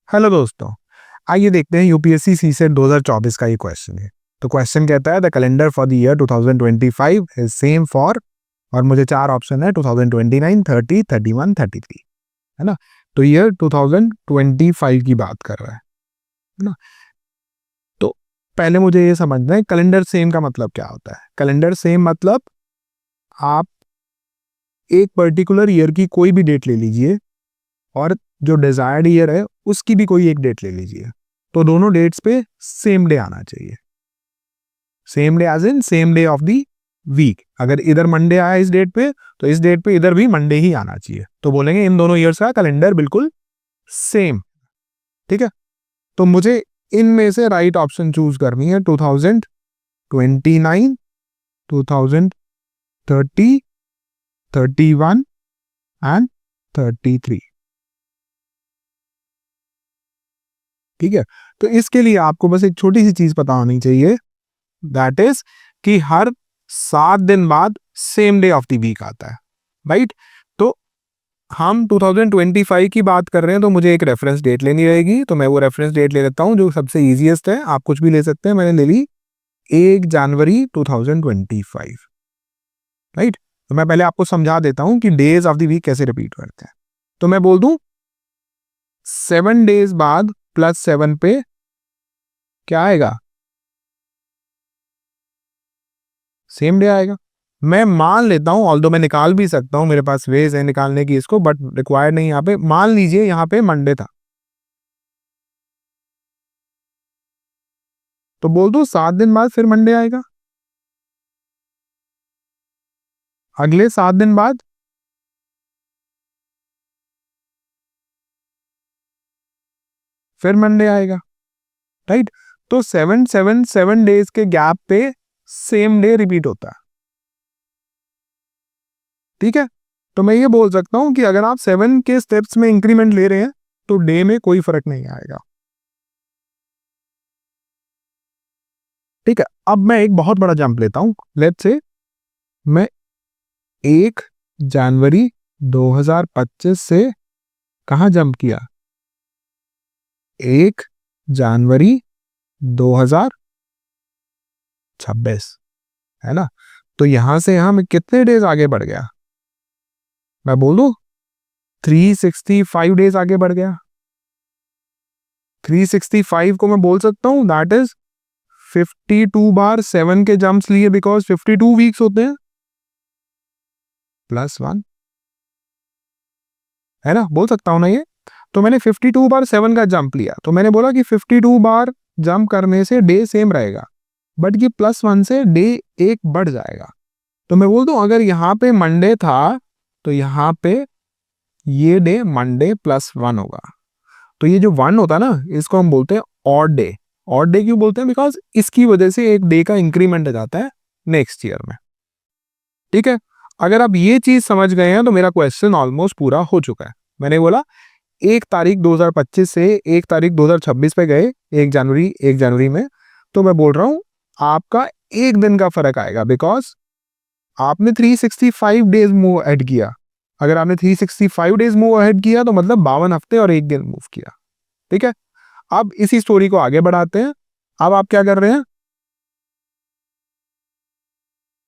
Hello दोस्तों, आइए देखते हैं यूपीएससी सीसेट 2024 का ये क्वेश्चन है। तो क्वेश्चन कहता है the calendar for the year 2025 is same for, और मुझे चार ऑप्शन है 2029, 30, 31, 33, है ना। तो ईयर 2025 की बात कर रहा है ना। तो पहले मुझे ये समझना है कैलेंडर सेम का मतलब क्या होता है। कैलेंडर सेम मतलब आप एक पर्टिकुलर ईयर की कोई भी डेट ले लीजिए और जो डिजायर्ड ईयर है उसकी भी कोई एक डेट ले लीजिए, तो दोनों डेट्स पे सेम डे आना चाहिए। Same day as in same day of the week. अगर इधर मंडे आया इस डेट पे, तो इस डेट पे इधर भी मंडे ही आना चाहिए। तो बोलेंगे इन दोनों ईयर्स का कैलेंडर बिल्कुल सेम। ठीक है, तो मुझे इनमें से राइट ऑप्शन चूज करनी है। 2029, 2030, 31 एंड 33। ठीक है, तो इसके लिए आपको बस एक छोटी सी चीज पता होनी चाहिए, दैट इज कि हर 7 दिन बाद same day of the week आता है, राइट। तो हम 2025 की बात कर रहे हैं, तो मुझे एक रेफरेंस डेट लेनी रहेगी। तो मैं वो रेफरेंस डेट ले लेता हूं जो सबसे इजीएस्ट है। आप कुछ भी ले सकते हैं, मैंने ले ली 1 जनवरी 2025, राइट। तो मैं पहले आपको समझा देता हूं कि डेज ऑफ द वीक कैसे रिपीट करते हैं। तो मैं बोल दूं 7 डेज बाद +7 पे क्या आएगा, सेम डे आएगा। मैं मान लेता हूं, ऑल्दो मैं निकाल भी सकता हूं, मेरे पास वेज है निकालने की इसको, बट रिक्वायर्ड नहीं। यहाँ पे मान लीजिए यहाँ पे मंडे था, तो बोल दो 7 दिन बाद फिर मंडे आएगा। अगले 7 दिन बाद फिर मंडे आएगा, राइट। तो 7 डेज के गैप पे सेम डे रिपीट होता है। ठीक है, तो मैं ये बोल सकता हूं कि अगर आप 7 के स्टेप्स में इंक्रीमेंट ले रहे हैं तो डे में कोई फर्क नहीं आएगा। ठीक है, अब मैं एक बहुत बड़ा जंप लेता हूं। लेट्स से मैं 1 जनवरी 2025 से कहां जंप किया, 1 जनवरी 2026, है ना। तो यहां से यहां मैं कितने डेज आगे बढ़ गया, मैं बोल दूं 365 डेज आगे बढ़ गया। 365 को मैं बोल सकता हूं दैट इज 52 बार 7 के जंप्स लिए, बिकॉज 52 वीक्स होते हैं, +1, है ना। बोल सकता हूं ना ये। तो मैंने 52 बार 7 का जंप लिया, तो मैंने बोला कि 52 बार जंप करने से डे सेम रहेगा, बट ये +1 से डे एक बढ़ जाएगा। तो मैं बोल दूं अगर यहाँ पे मंडे था तो यहाँ पे ये डे मंडे +1 होगा। तो ये जो 1 होता है ना, इसको हम बोलते हैं ऑड डे। ऑड डे क्यों बोलते हैं, बिकॉज इसकी वजह से एक डे का इंक्रीमेंट आ जाता है नेक्स्ट ईयर में। ठीक है, अगर आप ये चीज समझ गए हैं तो मेरा क्वेश्चन ऑलमोस्ट पूरा हो चुका है। मैंने बोला 1 तारीख 2025 से 1 तारीख 2026 पे गए, 1 जनवरी में। तो मैं बोल रहा हूं आपका एक दिन का फर्क आएगा, बिकॉज आपने 365 डेज मूव अहेड किया। अगर आपने 365 डेज मूव अहेड किया तो मतलब 52 हफ्ते और एक दिन मूव किया। ठीक है, अब इसी स्टोरी को आगे बढ़ाते हैं। अब आप क्या कर रहे हैं,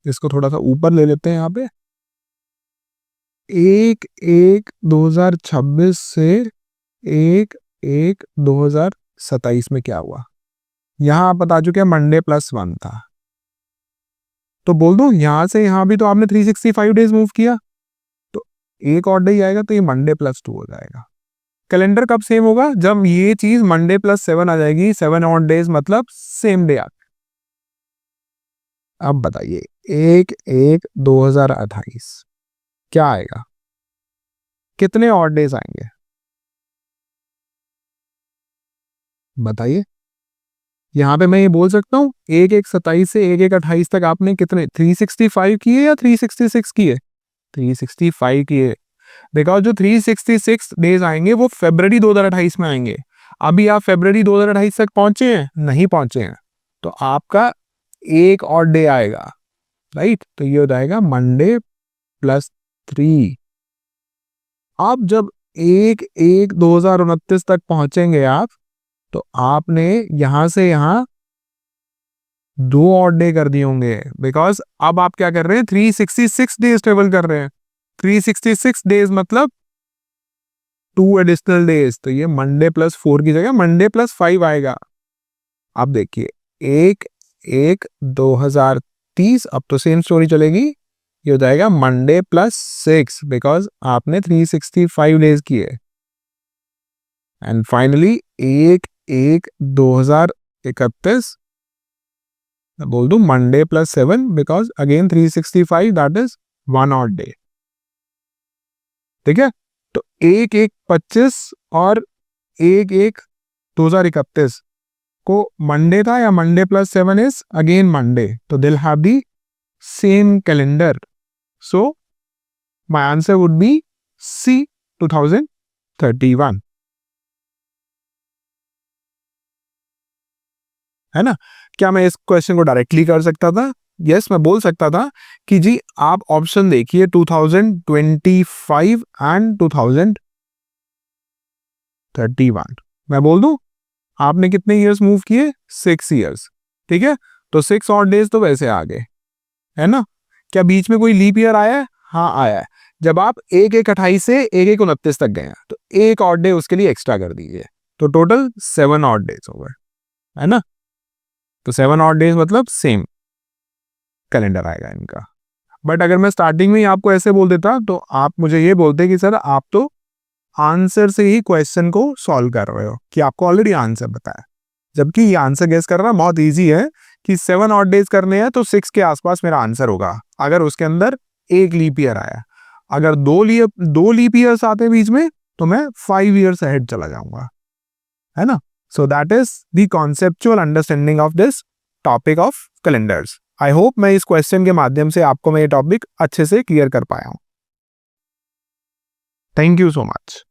इसको थोड़ा सा ऊपर ले लेते हैं। यहाँ पे 1/1/2026 से 1/1/2027 में क्या हुआ, यहां आप बता चुके हैं मंडे +1 था। तो बोल दो यहां से यहां भी तो आपने 365 डेज मूव किया, तो एक और डे आएगा, तो ये मंडे +2 हो जाएगा। कैलेंडर कब सेम होगा, जब ये चीज मंडे +7 आ जाएगी, 7 ऑड डेज मतलब सेम डे आ। अब बताइए 1/1/2028 क्या आएगा, कितने ऑड डेज आएंगे बताइए। यहाँ पे मैं ये बोल सकता हूँ 1/1/27 से 1/1/28 तक आपने कितने 365 किए या 366 किए, 365 किए। बिकॉज जो 366 डेज आएंगे वो फरवरी 2028 में आएंगे। अभी आप फरवरी 2028 तक पहुंचे हैं, नहीं पहुंचे हैं, तो आपका एक और डे आएगा, राइट। तो ये हो जाएगा मंडे +3। अब जब 1/1/2029 तक पहुंचेंगे आप, तो आपने यहां से यहां 2 ऑड डे कर दिए होंगे, बिकॉज अब आप क्या कर रहे हैं, 366 डेज ट्रेवल कर रहे हैं। 366 डेज मतलब 2 एडिशनल डेज, तो ये मंडे +4 की जगह मंडे +5 आएगा। अब देखिए 1/1/2030, अब तो सेम स्टोरी चलेगी, ये हो जाएगा मंडे +6, बिकॉज आपने 365 डेज किए। एंड फाइनली 1/1/2031, बोल दूं Monday +7, because again 365, that is 1 odd day. ठीक है, तो 1/1/25 और 1/1/2031 को मंडे था, या मंडे +7 इज अगेन मंडे, तो they'll have the same calendar. So my answer would be C, 2031, है ना। क्या मैं इस क्वेश्चन को डायरेक्टली कर सकता था? यस, मैं बोल सकता था कि जी आप ऑप्शन देखिए 2025 एंड 2031। मैं बोल दूं आपने कितने ईयर्स मूव किए? 6 ईयर्स। ठीक है, तो 6 ऑड डेज तो वैसे आ गए, है ना। क्या बीच में कोई लीप ईयर आया है? हाँ आया है। जब आप 1/1/28 से 1/1/29 तक गए हैं, तो एक ऑड डे उसके लिए एक्स्ट्रा कर दीजिए, तो टोटल 7 ऑड डेज हो गए, है ना। तो 7 ऑड डेज मतलब सेम कैलेंडर आएगा इनका। बट अगर मैं स्टार्टिंग में ही आपको ऐसे बोल देता, तो आप मुझे ये बोलते कि सर आप तो आंसर से ही क्वेश्चन को सॉल्व कर रहे हो, कि आपको ऑलरेडी आंसर बताया, जबकि ये आंसर गेस करना बहुत इजी है कि 7 ऑड डेज करने हैं, तो 6 के आसपास मेरा आंसर होगा, अगर उसके अंदर एक लीप ईयर आया। अगर दो लीप ईयर्स आते बीच में, तो मैं 5 ईयर्स अहेड चला जाऊंगा, है ना। So that is the conceptual understanding of this topic of calendars. I hope मैं इस क्वेश्चन के माध्यम से आपको मैं ये टॉपिक अच्छे से क्लियर कर पाया हूं। Thank you so much.